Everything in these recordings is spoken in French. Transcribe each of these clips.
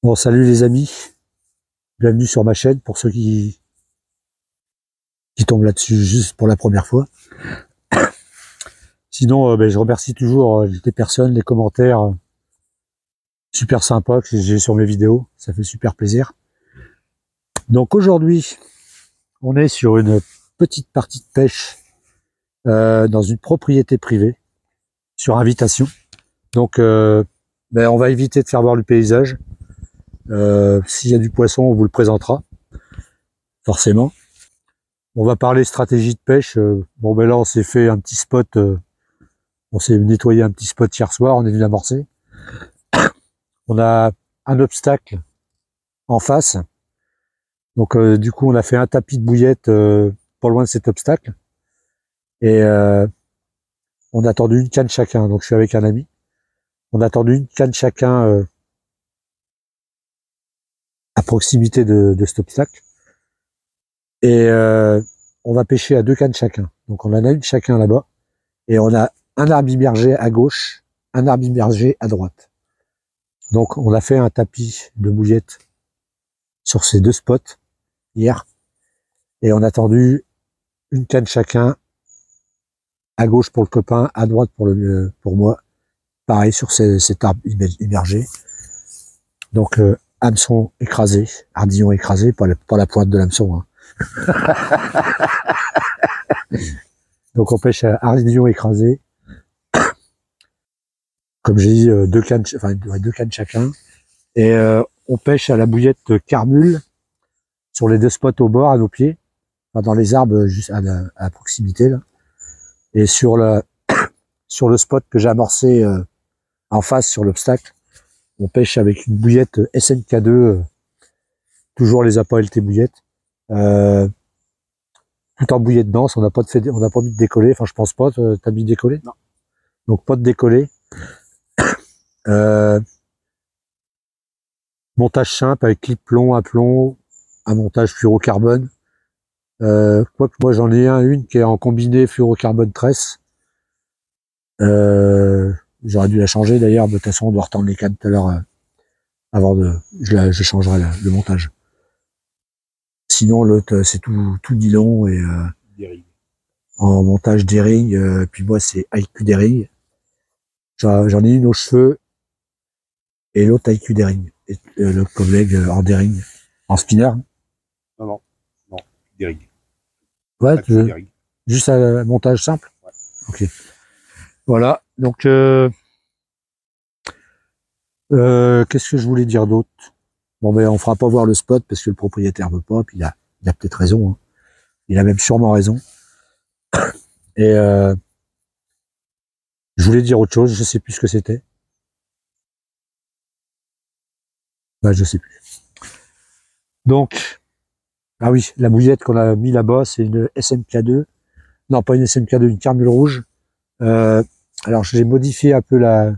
Bon, salut les amis, bienvenue sur ma chaîne pour ceux qui tombent là-dessus juste pour la première fois. Sinon, je remercie toujours les personnes, les commentaires super sympas que j'ai sur mes vidéos, ça fait super plaisir. Donc aujourd'hui, on est sur une petite partie de pêche dans une propriété privée, sur invitation. Donc on va éviter de faire voir le paysage. S'il y a du poisson, on vous le présentera, forcément. On va parler stratégie de pêche. Là, on s'est fait un petit spot, on s'est nettoyé un petit spot hier soir, on est venu amorcer. On a un obstacle en face. Donc, du coup, on a fait un tapis de bouillette pas loin de cet obstacle. Et on a tendu une canne chacun. Donc, je suis avec un ami. On a tendu une canne chacun à proximité de cet obstacle. Et on va pêcher à 2 cannes chacun. Donc, on en a une chacun là-bas. Et on a un arbre immergé à gauche, un arbre immergé à droite. Donc, on a fait un tapis de bouillette sur ces 2 spots hier. Et on a tendu une canne chacun, à gauche pour le copain, à droite pour moi. Pareil sur cet arbre immergé. Donc, hameçon écrasé, ardillon écrasé, pas la pointe de l'hameçon. Hein. Donc, on pêche à ardillon écrasé. Comme j'ai dit, 2 cannes, enfin 2 cannes chacun. Et on pêche à la bouillette carmule sur les 2 spots au bord, à nos pieds, enfin, dans les arbres juste à proximité là. Et sur le spot que j'ai amorcé en face sur l'obstacle, on pêche avec une bouillette SNK2, toujours les appâts LT bouillettes, tout en bouillette dense. On n'a pas mis de décollé. Enfin, je pense pas. T'as mis de décollé? Non. Donc pas de décollé. Montage simple avec clip plomb à plomb, un montage fluorocarbone. Quoique moi j'en ai une qui est en combiné fluorocarbone tresse. J'aurais dû la changer d'ailleurs, de toute façon on doit retendre les cannes tout à l'heure avant je changerai le montage. Sinon l'autre c'est tout nylon et en montage D-ring, puis moi c'est IQ D-ring. J'en ai une aux cheveux et l'autre IQ D-ring. Et le collègue en D-ring, en spinner. Non, D-ring. Ouais, juste un montage simple. Ouais. Ok. Voilà, donc qu'est-ce que je voulais dire d'autre? Bon, mais on fera pas voir le spot parce que le propriétaire veut pas, puis il a peut-être raison. Hein. Il a même sûrement raison. Et je voulais dire autre chose, je sais plus ce que c'était. Bah, je sais plus. Donc, ah oui, la bouillette qu'on a mis là-bas, c'est une SMK2. Non, pas une SMK2, une Carmule rouge. Alors, j'ai modifié un peu la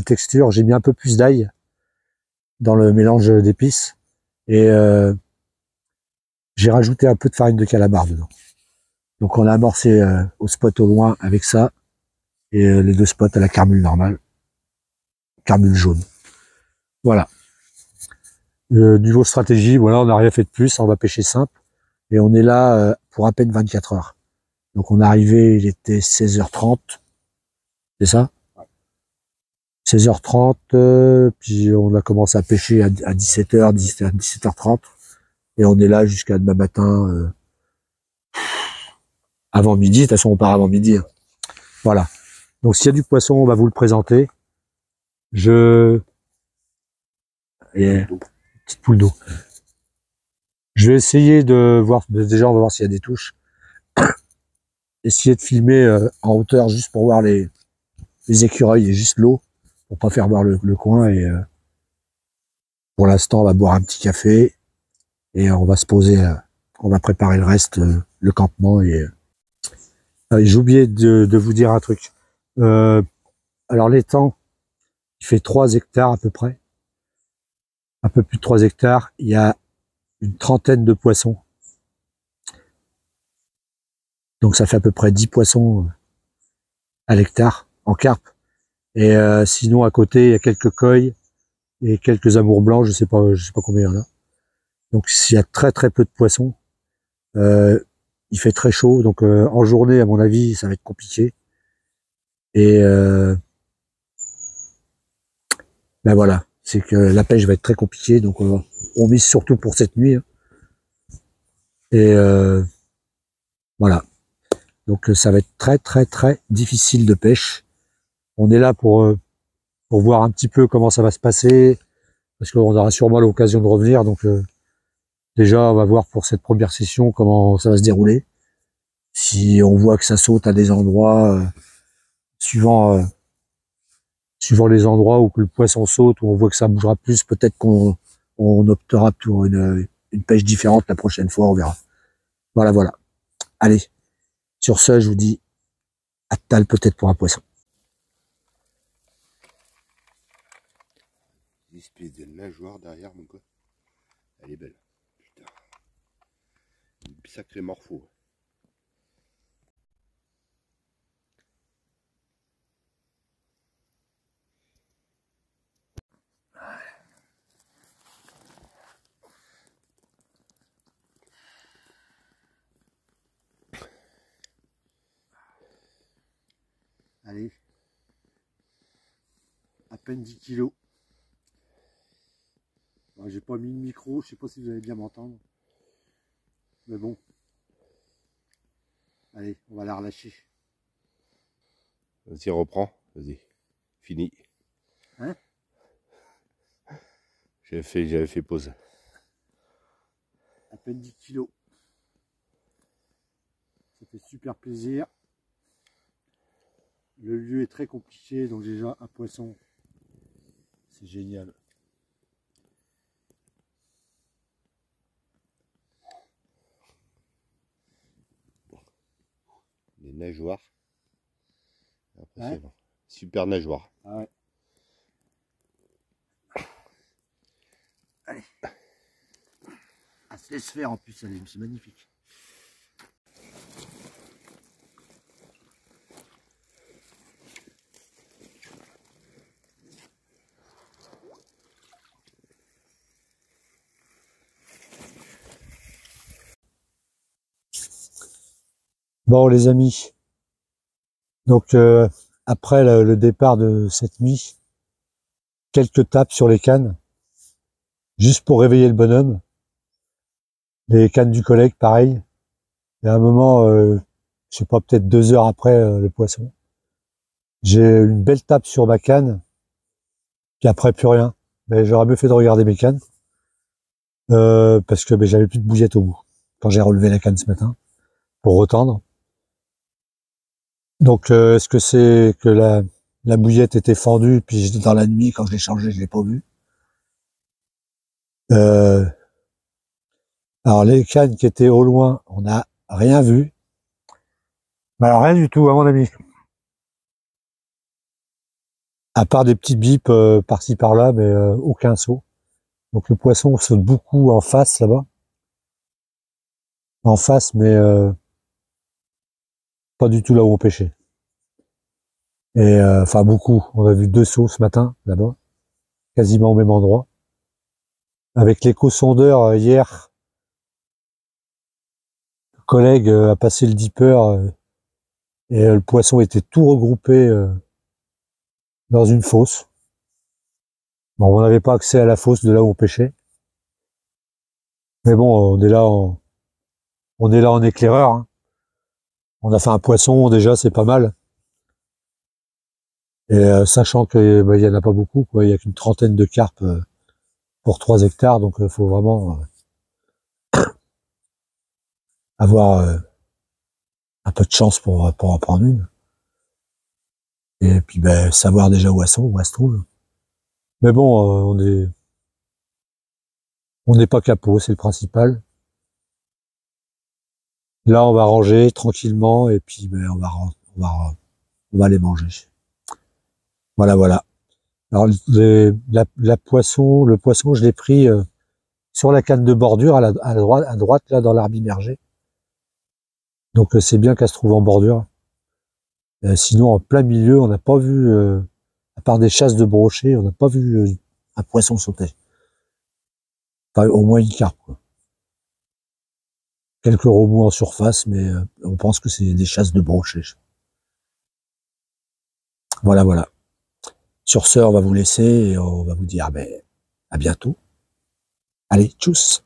texture, j'ai mis un peu plus d'ail dans le mélange d'épices. Et j'ai rajouté un peu de farine de calamar dedans. Donc on a amorcé au spot au loin avec ça, et les 2 spots à la carmule normale, carmule jaune. Voilà. Niveau stratégie, voilà, on n'a rien fait de plus, on va pêcher simple, et on est là pour à peine 24 heures. Donc on est arrivé, il était 16h30, c'est ça? Ouais. 16h30, puis on a commencé à pêcher à 17h, 17h30, et on est là jusqu'à demain matin, avant midi. De toute façon on part avant midi. Hein. Voilà. Donc s'il y a du poisson, on va vous le présenter. Petite poule d'eau. Je vais essayer de voir, déjà on va voir s'il y a des touches. Essayer de filmer en hauteur juste pour voir les écureuils et juste l'eau, pour pas faire voir le coin. Et pour l'instant on va boire un petit café et on va se poser, on va préparer le reste, le campement. Et j'ai oublié de vous dire un truc. Alors l'étang, il fait 3 hectares à peu près. Un peu plus de 3 hectares. Il y a une trentaine de poissons. Donc ça fait à peu près 10 poissons à l'hectare en carpe. Et sinon à côté il y a quelques coilles et quelques amours blancs, je sais pas combien il y en a. Donc s'il y a très très peu de poissons, il fait très chaud, donc en journée, à mon avis, ça va être compliqué. Et ben voilà, c'est que la pêche va être très compliquée, donc on mise surtout pour cette nuit. Hein. Et voilà, donc ça va être très très très difficile de pêche. On est là pour voir un petit peu comment ça va se passer, parce qu'on aura sûrement l'occasion de revenir, donc déjà on va voir pour cette première session comment ça va se dérouler. Si on voit que ça saute à des endroits, suivant les endroits où que le poisson saute, où on voit que ça bougera plus, peut-être qu'on optera pour une pêche différente la prochaine fois, on verra. Voilà. Allez, sur ce, je vous dis à tout à l'heure peut-être pour un poisson. Une espèce de nageoire derrière, mon gars. Elle est belle. Putain. Une sacrée morpho. Allez, à peine 10 kilos. Bon, j'ai pas mis le micro, je sais pas si vous allez bien m'entendre. Mais bon. Allez, on va la relâcher. Vas-y, reprends. Vas-y. Fini. Hein? J'avais fait pause. À peine 10 kilos. Ça fait super plaisir. Le lieu est très compliqué, donc déjà un poisson, c'est génial. Les nageoires. Impressionnant. Ouais. Super nageoire. Ah ouais. Allez. Ah, se laisse faire en plus, c'est magnifique. Bon les amis, donc après le départ de cette nuit, quelques tapes sur les cannes, juste pour réveiller le bonhomme. Les cannes du collègue, pareil. Et à un moment, je sais pas, peut-être 2 heures après le poisson, j'ai une belle tape sur ma canne, puis après plus rien. Mais j'aurais mieux fait de regarder mes cannes, parce que j'avais plus de bouillette au bout, quand j'ai relevé la canne ce matin, pour retendre. Donc est-ce que c'est que la bouillette était fendue, puis dans la nuit, quand je l'ai changée, je l'ai pas vue. Alors les cannes qui étaient au loin, on n'a rien vu. Mais alors rien du tout, à mon ami. À part des petits bips par-ci par-là, mais aucun saut. Donc le poisson saute beaucoup en face là-bas. En face, mais pas du tout là où on pêchait. Et enfin beaucoup. On a vu 2 sauts ce matin là-bas, quasiment au même endroit. Avec l'écho-sondeur hier, le collègue a passé le dipper et le poisson était tout regroupé dans une fosse. Bon, on n'avait pas accès à la fosse de là où on pêchait. Mais bon, on est là en éclaireur. Hein. On a fait un poisson, déjà, c'est pas mal. Et sachant que il y en a pas beaucoup, quoi. Il y a qu'une trentaine de carpes pour 3 hectares, donc il faut vraiment avoir un peu de chance pour en prendre une. Et puis savoir déjà où elle se trouve. Mais bon, on n'est pas capot, c'est le principal. Là, on va ranger tranquillement et puis on va les manger. Voilà. Alors le poisson, je l'ai pris sur la canne de bordure à droite là dans l'arbre immergé. Donc c'est bien qu'elle se trouve en bordure. Sinon en plein milieu, on n'a pas vu, à part des chasses de brochets, on n'a pas vu un poisson sauté. Enfin, au moins une carpe, quoi. Quelques remous en surface, mais on pense que c'est des chasses de brochet. Voilà, voilà. Sur ce, on va vous laisser et on va vous dire à bientôt. Allez, tchuss!